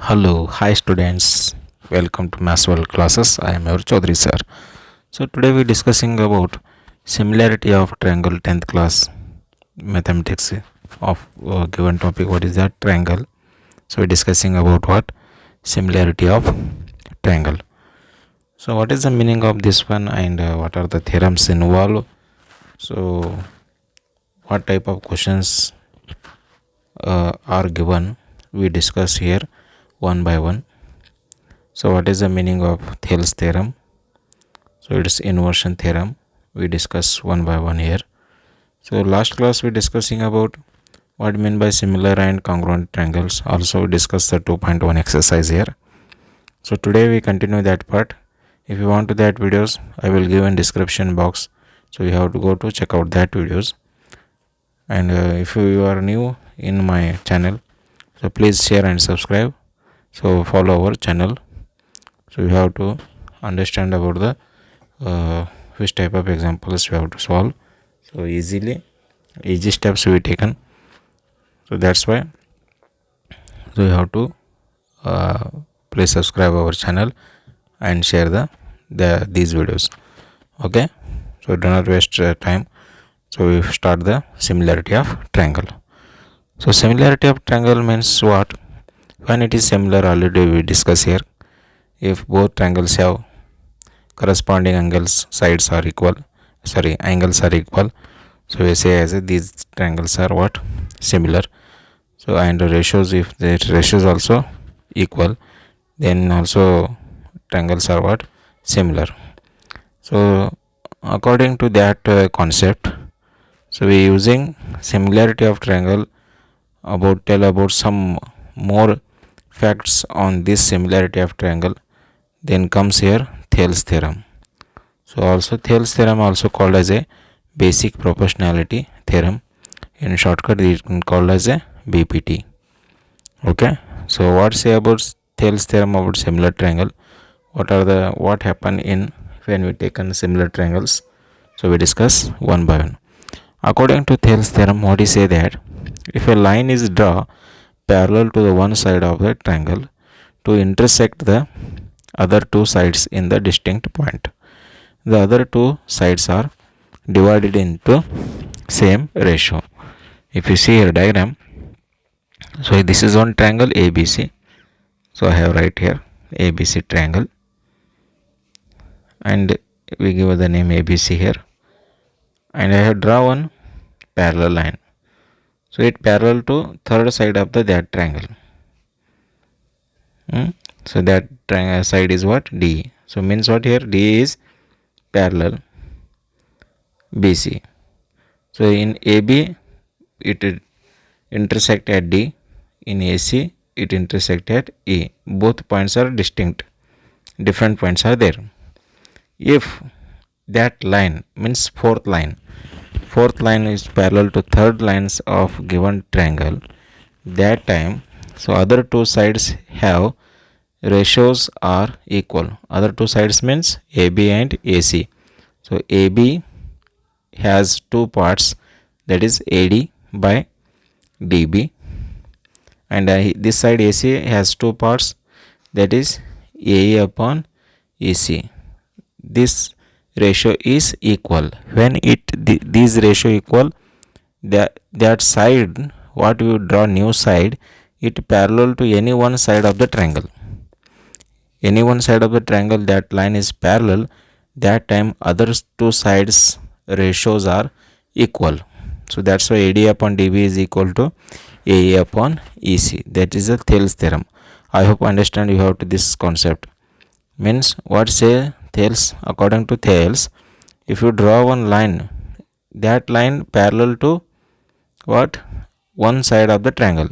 Hello, hi students. Welcome to Maths World classes. I am your Chaudhary sir. So today we are discussing about similarity of triangle 10th class mathematics of given topic. What is that triangle? So we are discussing about what similarity of triangle. So what is the meaning of this one and what are the theorems involved? So what type of questions are given? We discuss here one by one. So what is the meaning of Thales theorem? So it's inversion theorem. We discuss one by one here. So last class we discussing about what mean by similar and congruent triangles. Also we discuss the 2.1 exercise here. So today we continue that part. If you want to that videos, I will give in description box. So you have to go to check out that videos. And if you are new in my channel, so please share and subscribe. So follow our channel. So you have to understand about the which type of examples we have to solve. So easy steps we taken. So that's why. So you have to please subscribe our channel and share these videos. Okay. So do not waste time. So we start the similarity of triangle. So similarity of triangle means what? When it is similar, already we discuss here. If both triangles have corresponding angles, angles are equal. So we say as these triangles are what? Similar. So and the ratios, if the ratios also equal, then also triangles are what? Similar. So according to that concept, so we using similarity of triangle tell about some more facts on this similarity of triangle. Then comes here Thales theorem. So also Thales theorem also called as a basic proportionality theorem. In shortcut it is called as a BPT. Okay. So what say about Thales theorem about similar triangle? What happen in when we taken similar triangles? So we discuss one by one. According to Thales theorem, what is say that if a line is drawn parallel to the one side of the triangle to intersect the other two sides in the distinct point, the other two sides are divided into same ratio. If you see here diagram, so this is one triangle ABC. So I have right here ABC triangle, and we give the name ABC here, and I have drawn one parallel line. So it parallel to third side of that triangle. So that triangle side is what? D. So means what here? D is parallel BC. So in AB it intersect at D. In AC it intersect at E. Both points are distinct. Different points are there. If that line means fourth line is parallel to third lines of given triangle, that time so other two sides have ratios are equal. Other two sides means AB and AC. So AB has two parts, that is AD by DB, and this side AC has two parts, that is AE upon EC. This ratio is equal. When these ratio equal, that side what you draw new side, it parallel to any one side of the triangle. Any one side of the triangle that line is parallel, that time other two sides ratios are equal. So that's why AD upon DB is equal to AE upon EC. That is the Thales theorem. I hope understand you have to this concept. Means what say Thales? According to Thales, if you draw one line, that line parallel to what? One side of the triangle.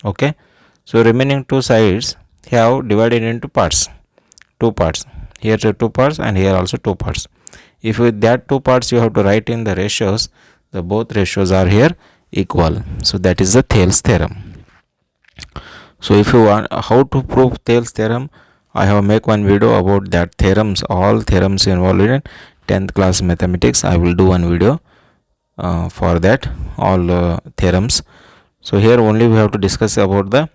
Okay. So remaining two sides have divided into parts. Two parts. Here two parts and here also two parts. If with that two parts you have to write in the ratios, the both ratios are here equal. So that is the Thales theorem. So if you want how to prove Thales theorem, I have make one video about that theorems, all theorems involved in 10th class mathematics. I will do one video for that all theorems. So here only we have to discuss about the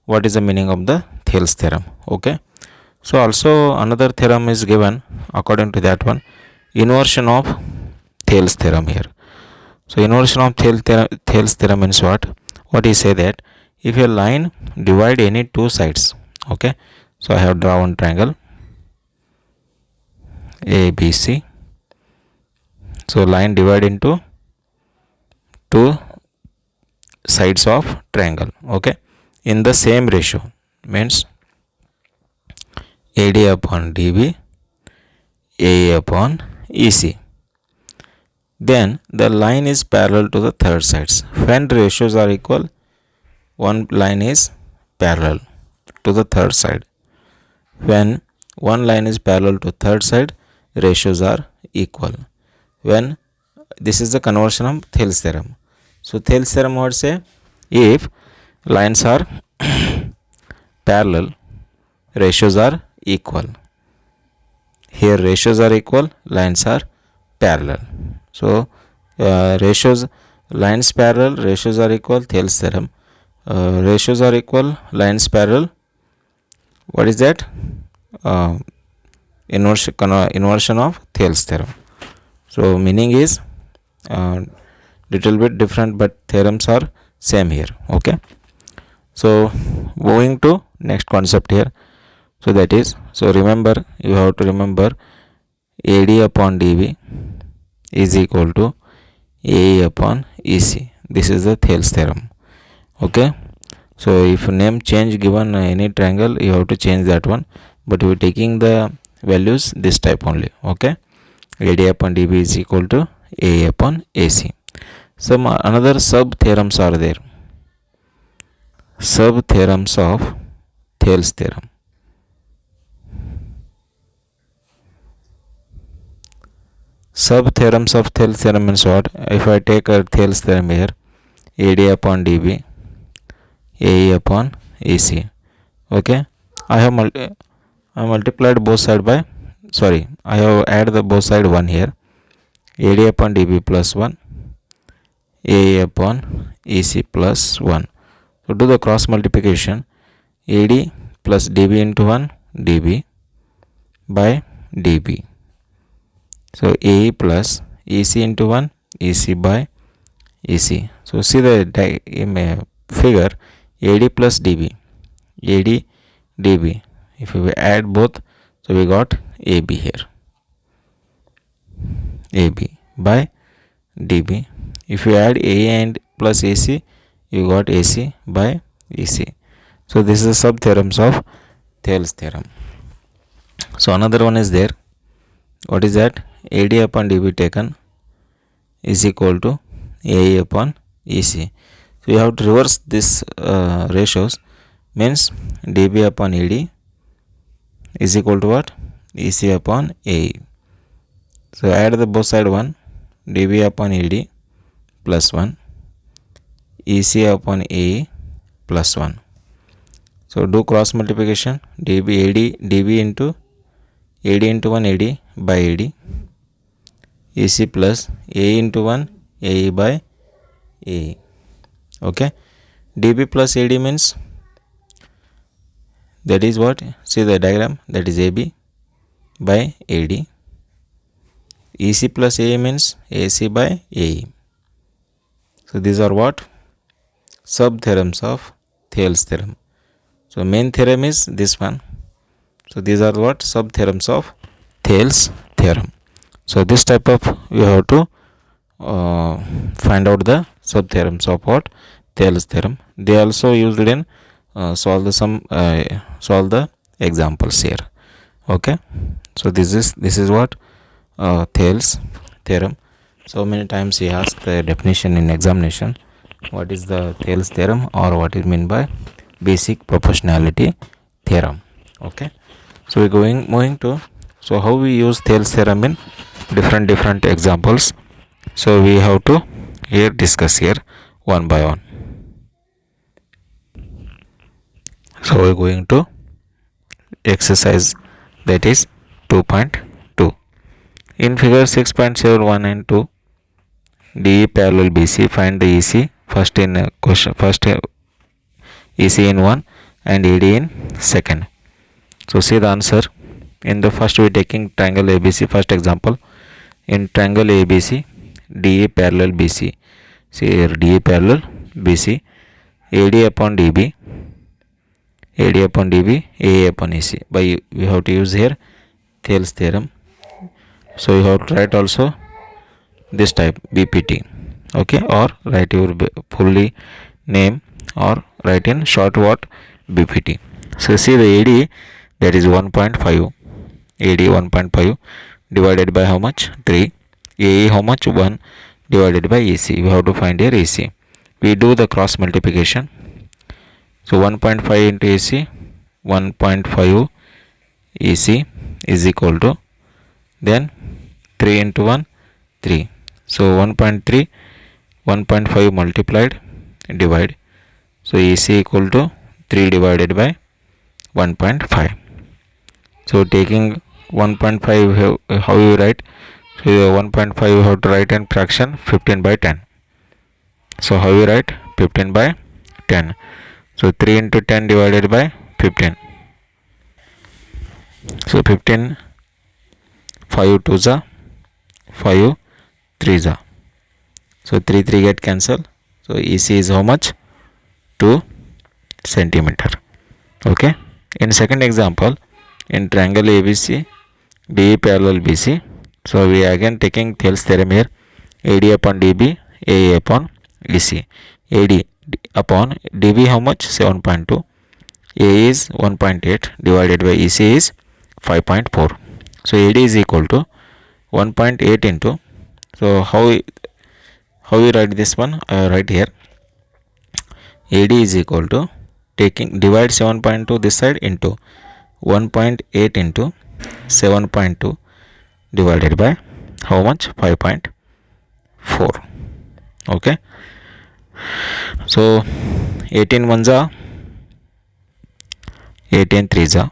what is the meaning of the Thales theorem. Okay. So also another theorem is given according to that one, inversion of Thales theorem here. So inversion of Thales theorem means what? What is say that if a line divide any two sides, okay. So I have drawn one triangle ABC. So line divide into two sides of triangle, okay, in the same ratio, means AD upon DB, AE upon EC. Then the line is parallel to the third sides. When ratios are equal, one line is parallel to the third side. When one line is parallel to third side, ratios are equal. When this is the conversion of Thales theorem. So Thales theorem would say if lines are parallel, ratios are equal. Here ratios are equal, lines are parallel. So ratios, lines parallel, ratios are equal, Thales theorem. Ratios are equal, lines parallel. What is that? Inversion of Thales theorem. So meaning is little bit different, but theorems are same here. Okay. So moving to next concept here. So that is, so remember, you have to remember AD upon DB is equal to AE upon EC. This is the Thales theorem. Okay. So if name change given any triangle, you have to change that one, but we are taking the values this type only. Okay. AD upon DB is equal to AE upon AC. Some another sub theorems are there. Sub theorems of Thales theorem. Sub theorems of Thales theorem means what? If I take a Thales theorem here, AD upon DB, AE upon AC. Okay. I have multiplied both side by, sorry, I have added the both side 1 here. AD upon DB plus 1, AE upon EC plus 1. So do the cross multiplication. AD plus DB into 1, DB by DB. So AE plus EC into 1, EC by EC. So see the figure, AD plus DB, AD DB. If we add both, so we got AB here, AB by DB. If you add AE and plus AC, you got AC by EC. So this is the sub theorems of Thales theorem. So another one is there. What is that? AD upon DB taken is equal to AE upon EC. So you have to reverse this ratios, means DB upon AD is equal to what? EC upon AE. So add the both side 1, DB upon AD plus 1, EC upon AE plus 1. So do cross multiplication, DB into AD into 1, AD by AD, EC plus AE into 1, AE by AE. Okay. DB plus AD means, that is what? See the diagram, that is AB by AD. EC plus AE means AC by AE. So these are what? Sub theorems of Thales theorem. So main theorem is this one. So these are what? Sub theorems of Thales theorem. So this type of you have to find out the sub theorems of what? Thales theorem. They also used in solve the examples here. Okay. So this is what Thales theorem. So many times he asked the definition in examination. What is the Thales theorem, or what is meant by basic proportionality theorem? Okay. So we're moving to, so how we use Thales theorem in different examples. So we have to here discuss here one by one. So we're going to exercise, that is 2.2. In figure 6.71 and 2, DE parallel BC, find the EC first in question, first EC in 1 and AD in second. So see the answer. In the first we taking triangle ABC. First example, in triangle ABC, DA parallel BC. See here, DA parallel BC, AD upon DB, AD upon DB, AA upon AC. By we have to use here Thales theorem. So you have to write also this type BPT. Okay, or write your fully name, or write in short what BPT. So see the AD, that is 1.5, AD 1.5 divided by how much? 3. AE how much? 1 divided by AC. We have to find here AC. We do the cross multiplication. So 1.5 into AC, 1.5 AC is equal to, then 3 into 1, 3. So 1.3, 1.5 multiplied, divide. So AC equal to 3 divided by 1.5. So taking 1.5, how you write? So 1.5 you have to write in fraction 15 by 10. So how you write? 15 by 10. So 3 into 10 divided by 15. So 15, 5 2 za, 5 3 za. So 3 get cancelled. So EC is how much? 2 centimeter. Okay. In second example, in triangle ABC, DE parallel BC. So we are again taking Thales theorem here. AD upon DB, AA upon EC. AD upon DB how much? 7.2. A is 1.8 divided by EC is 5.4. So AD is equal to 1.8 into. So how we write this one? I write here. AD is equal to, taking divide 7.2 this side into 1.8 into 7.2 divided by how much? 5.4. Okay. So 18 ones are 18 threes are.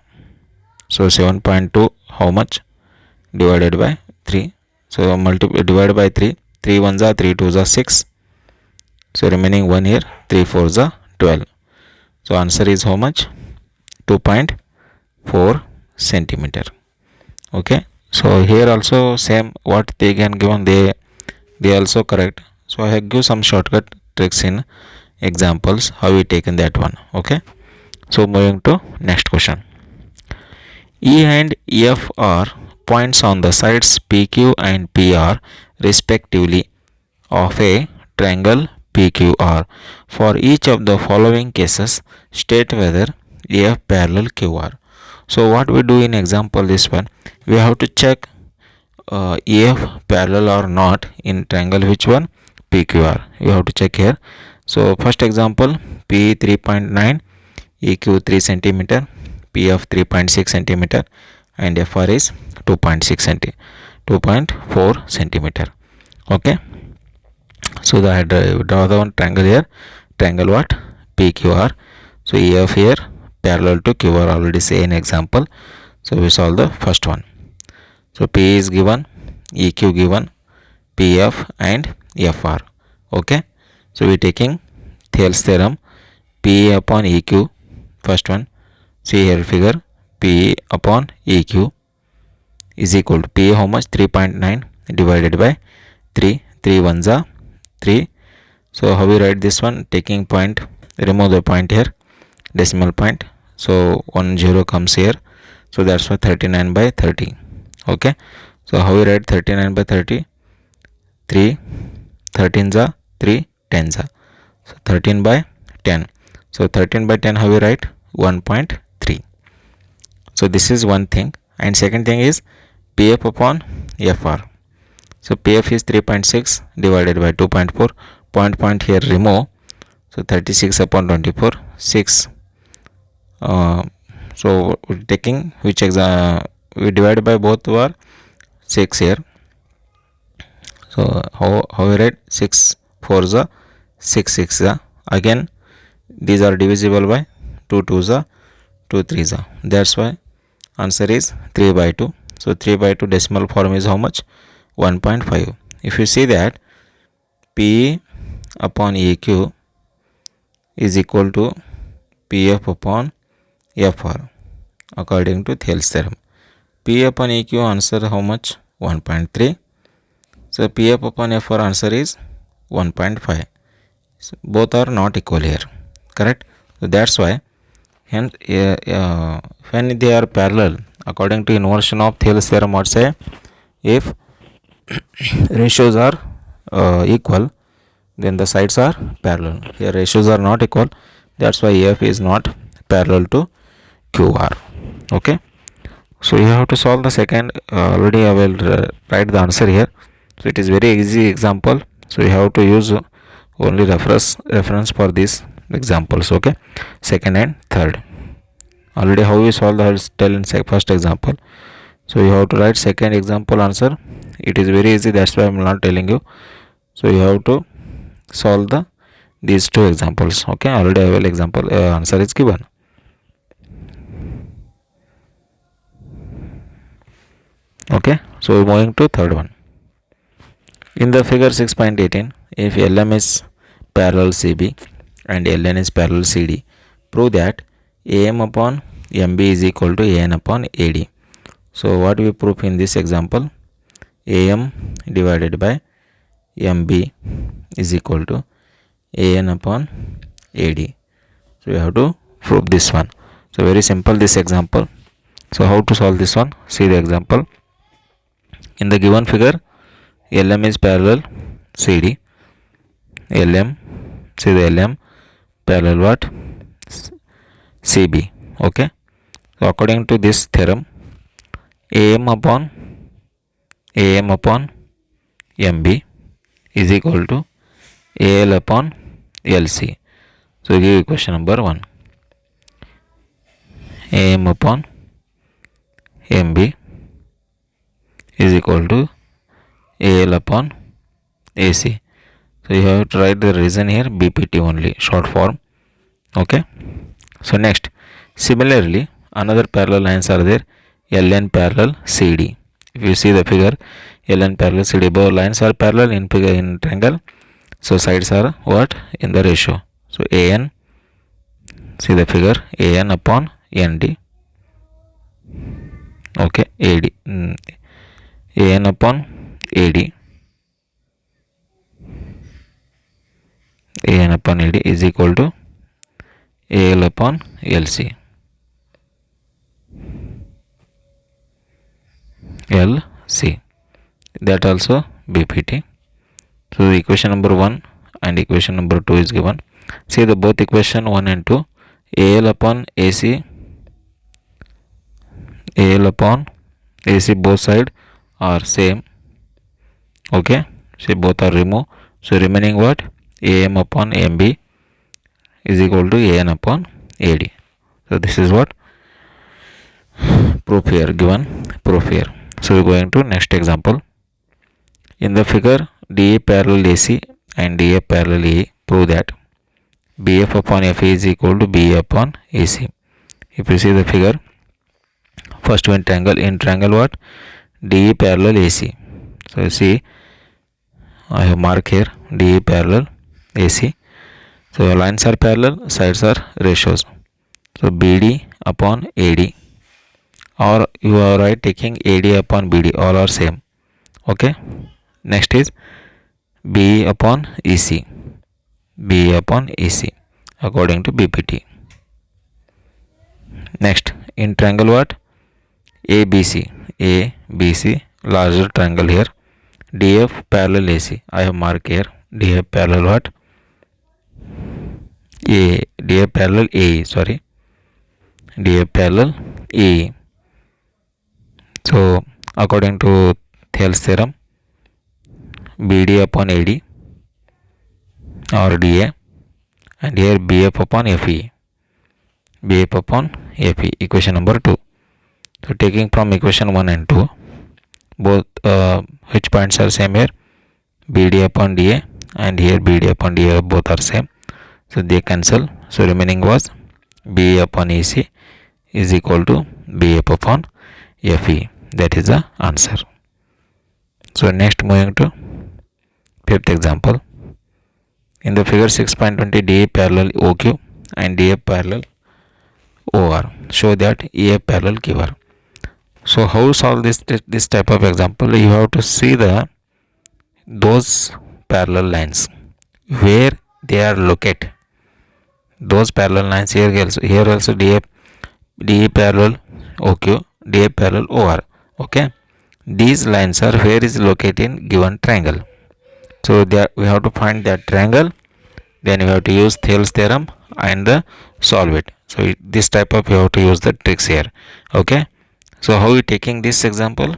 So 7.2 how much? Divided by 3. So divided by 3. 3 ones are 3 twos are 6. So remaining 1 here, 3 fours are 12. So answer is how much? 2.4 centimeter. Okay. So here also same what they can given, they also correct. So I have give some shortcut tricks in examples how we taken that one. Okay. So moving to next question. E and F are points on the sides PQ and PR respectively of a triangle PQR. For each of the following cases, state whether EF parallel QR. So what we do in example this one, we have to check EF parallel or not in triangle which one? PQR. You have to check here. So first example, P 3.9, EQ 3 centimeter, PF 3.6 centimeter, and FR is 2.4 centimeter. Okay. So that draw the one triangle here. Triangle what? PQR. So EF here parallel to QR, already say in example. So we solve the first one. So P is given, EQ given, PF and FR. Okay. So we taking Thales theorem, P upon EQ. First one, see here figure, P upon EQ is equal to P how much? 3.9 divided by 3. 3 ones are 3. So how we write this one? Taking point, remove the point here, decimal point. So 1 0 comes here. So that's why 39 by 30. Okay. So how we write 39 by 30? 3 13s are 3 10s are. So 13 by 10. So 13 by 10 how we write? 1.3. So this is one thing. And second thing is PF upon FR. So PF is 3.6 divided by 2.4. Point here remove. So 36 upon 24, 6. So taking which we divide by both were 6 here. So how we write? 6 4s are 6 6s are. Again these are divisible by 2 2s are 2 3s are. That's why answer is 3 by 2. So 3 by 2 decimal form is how much? 1.5. If you see that P upon EQ is equal to PF upon FR according to Thales theorem. P upon EQ answer how much? 1.3. So PF upon FR answer is 1.5. So both are not equal here, correct? So that's why hence when they are parallel, according to inversion of Thales theorem, what say? If ratios are equal, then the sides are parallel. Here ratios are not equal, that's why F is not parallel to QR. Okay, so you have to solve the second. Already I will write the answer here. So it is very easy example, so you have to use only reference for these examples. Okay, second and third. Already how you solve the tell in first example, so you have to write second example answer. It is very easy, that's why I am not telling you. So you have to solve these two examples. Okay, already I will example answer is given. Okay, so moving to third one. In the figure 6.18, if LM is parallel CB and LN is parallel CD, prove that AM upon MB is equal to AN upon AD. So what we prove in this example? AM divided by MB is equal to AN upon AD. So you have to prove this one. So very simple this example. So how to solve this one? See the example. In the given figure, LM is parallel CD. LM, see the LM parallel what? CB. Okay. So according to this theorem, AM upon MB is equal to AL upon LC. So give equation number 1. AM upon MB is equal to AL upon AC. So you have to write the reason here, BPT only, short form. Okay. So next, similarly, another parallel lines are there, LN parallel CD. If you see the figure, LN parallel CD, both lines are parallel in figure in triangle. So sides are what? In the ratio. So AN, see the figure, AN upon ND. Okay, AD. AN upon AD. AN upon AD is equal to AL upon LC. LC. That also BPT. So equation number 1 and equation number 2 is given. See the both equation 1 and 2. AL upon AC. AL upon AC both side are same. Okay. See both are removed. So remaining what? AM upon MB is equal to AN upon AD. So this is what proof here, given proof here. So we are going to next example. In the figure, DA parallel AC and DA parallel AE, prove that BF upon FA is equal to BA upon AC. If you see the figure, first one triangle, in triangle what? DE parallel AC. So you see, I have mark here DE parallel AC. So lines are parallel, sides are ratios. So BD upon AD, or you are right taking AD upon BD, all are same. Okay. Next is BE upon EC. BE upon EC according to BPT. Next, in triangle what? ABC. ABC, larger triangle here. DF parallel AC. I have mark here. DF parallel what? DF parallel AE. Sorry. DF parallel AE. So according to Thales theorem, BD upon AD or DA, and here BF upon FE. BF upon FE, equation number 2. So taking from equation 1 and 2, both which points are same here? BD upon DA and here BD upon DA, both are same. So they cancel. So remaining was BA upon AC is equal to BF upon FE. That is the answer. So next, moving to fifth example. In the figure 6.20, DA parallel OQ and DF parallel OR. Show that EF parallel QR. So how solve this type of example? You have to see those parallel lines where they are located. Those parallel lines here also DE parallel OQ, DE parallel OR. Okay, these lines are where is located in given triangle. So there we have to find that triangle, then we have to use Thales theorem and solve it. So this type of you have to use the tricks here. Okay, so how we taking this example?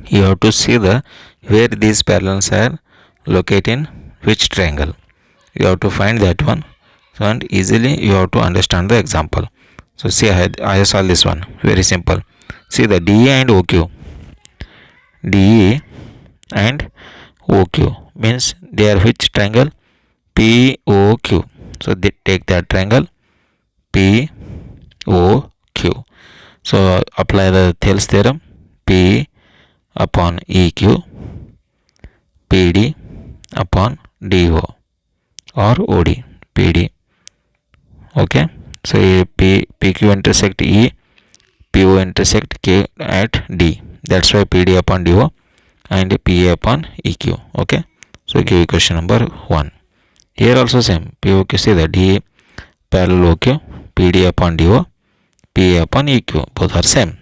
You have to see where these parallels are located in which triangle. You have to find that one. So and easily you have to understand the example. So see, I solve this one very simple. See the DE and OQ. DE and OQ means they are which triangle? POQ. So they take that triangle POQ. So apply the Thales theorem. P upon EQ, PD upon DO or OD. PD. Okay. So PQ intersect E, PO intersect K at D. That's why PD upon DO and PA upon EQ. Okay. So give equation number 1. Here also same. POQ, see the DA parallel OQ, PD upon DO, PA upon EQ. Both are same.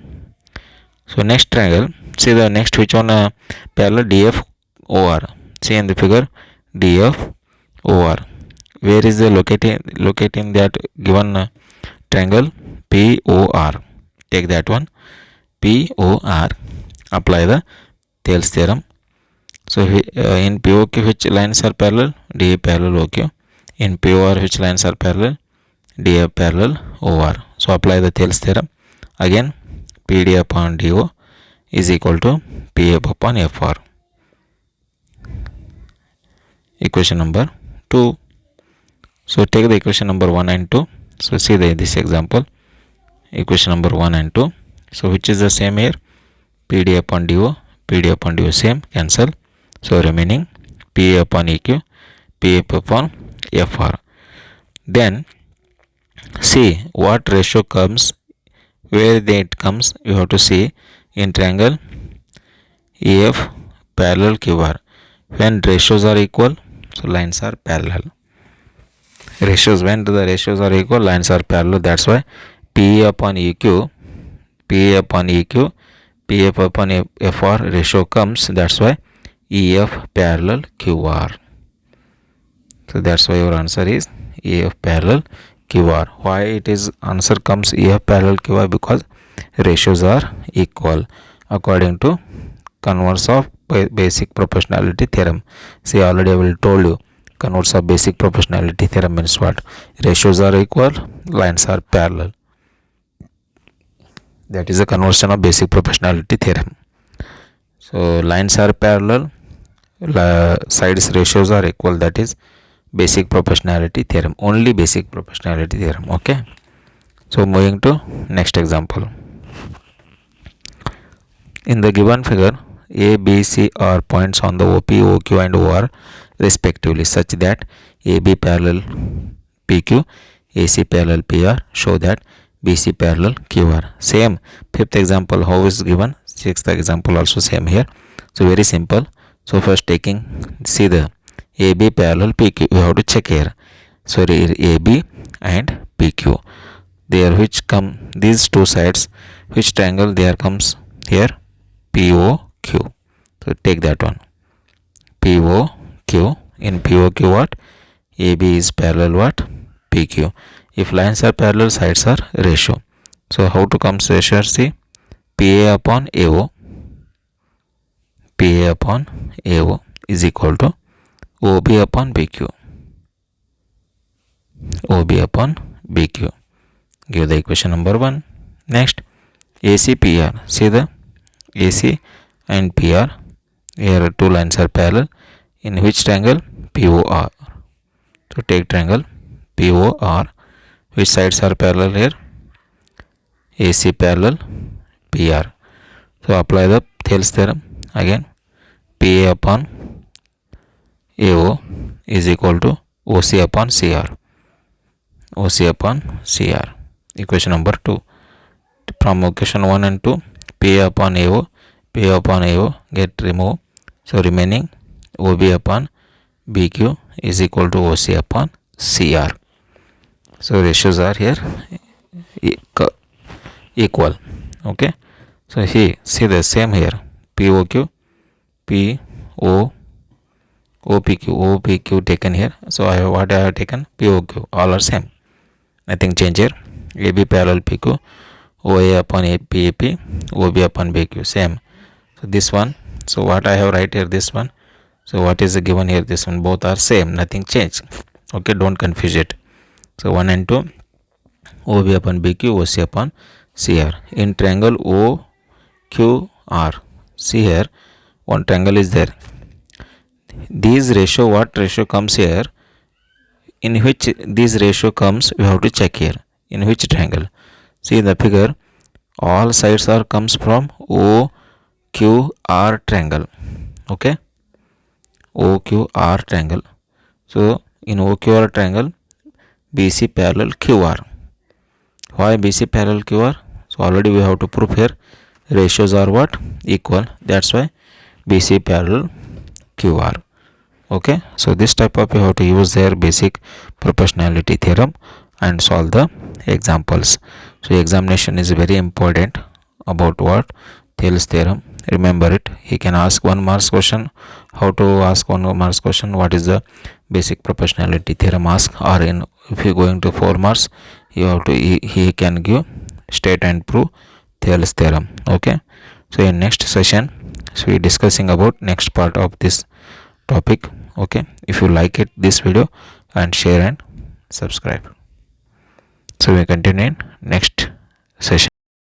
So next triangle, see the next which one parallel DF OR. See in the figure DF OR. Where is the locating that given triangle? POR. Take that one POR. Apply the Thales theorem. So in POQ which lines are parallel? DA parallel OQ. In POR which lines are parallel? DF parallel OR. So apply the Thales theorem. Again PD upon DO is equal to PF upon FR. Equation number 2. So take the equation number 1 and 2. So see this example. Equation number 1 and 2. So which is the same here? PD upon DO. PD upon DO same. Cancel. So remaining PA upon EQ. PF upon FR. Then see what ratio comes. Where it comes, you have to see in triangle EF parallel QR. When ratios are equal, so lines are parallel. Ratios, when the ratios are equal, lines are parallel. That's why PA upon EQ, PA upon EQ, PF upon FR ratio comes. That's why EF parallel QR. So that's why your answer is EF parallel QR. Why it is answer comes EF parallel QR? Because ratios are equal according to converse of basic proportionality theorem. See, already I will told you converse of basic proportionality theorem means what? Ratios are equal, lines are parallel. That is a conversion of basic proportionality theorem. So lines are parallel, sides ratios are equal. That is basic proportionality theorem. Only basic proportionality theorem. Okay. So moving to next example. In the given figure, A, B, C are points on the OP, OQ and OR respectively, such that AB parallel PQ, AC parallel PR. Show that BC parallel QR. Same fifth example how is given. Sixth example also same here. So very simple. So first taking, see the AB parallel PQ. You have to check here. Sorry, AB and PQ. There which come these two sides. Which triangle there comes here? POQ. So take that one. POQ. In POQ what? AB is parallel what? PQ. If lines are parallel, sides are ratio. So how to comes ratio? See, PA upon AO. PA upon AO is equal to OB upon BQ. OB upon BQ. Give the equation number 1. Next, AC PR. See the AC and PR. Here two lines are parallel. In which triangle? POR. So take triangle POR. Which sides are parallel here? AC parallel PR. So apply the Thales theorem. Again, PA upon AO is equal to OC upon CR. OC upon CR. equation number 2. From equation 1 and 2, P upon AO get removed. So remaining OB upon BQ is equal to OC upon CR. So ratios are here equal. Okay. So here see the same here, POQ, PO, OPQ taken here. So what I have taken POQ, all are same, nothing change here. AB parallel PQ, OA upon AP, OB upon BQ same. So this one, so what I have write here, this one, so what is given here, this one, both are same, nothing change. Okay, don't confuse it. So 1 and 2, OB upon BQ, OC upon CR. In triangle OQR, see here one triangle is there. These ratio, what ratio comes here, in which this ratio comes, we have to check here, in which triangle. See in the figure, all sides are comes from OQR triangle. Okay, OQR triangle. So in OQR triangle, BC parallel QR. Why BC parallel QR? So already we have to prove here, ratios are what, equal, that's why BC parallel QR. Okay, so this type of you have to use their basic proportionality theorem and solve the examples. So examination is very important about what, Thales theorem. Remember it. He can ask 1 marks question. How to ask 1 marks question? What is the basic proportionality theorem ask? Or in, if you going to 4 marks, you have to, he can give state and prove Thales theorem. Okay, so in next session, so we discussing about next part of this topic. Okay, if you like it this video, and share and subscribe. So we continue in next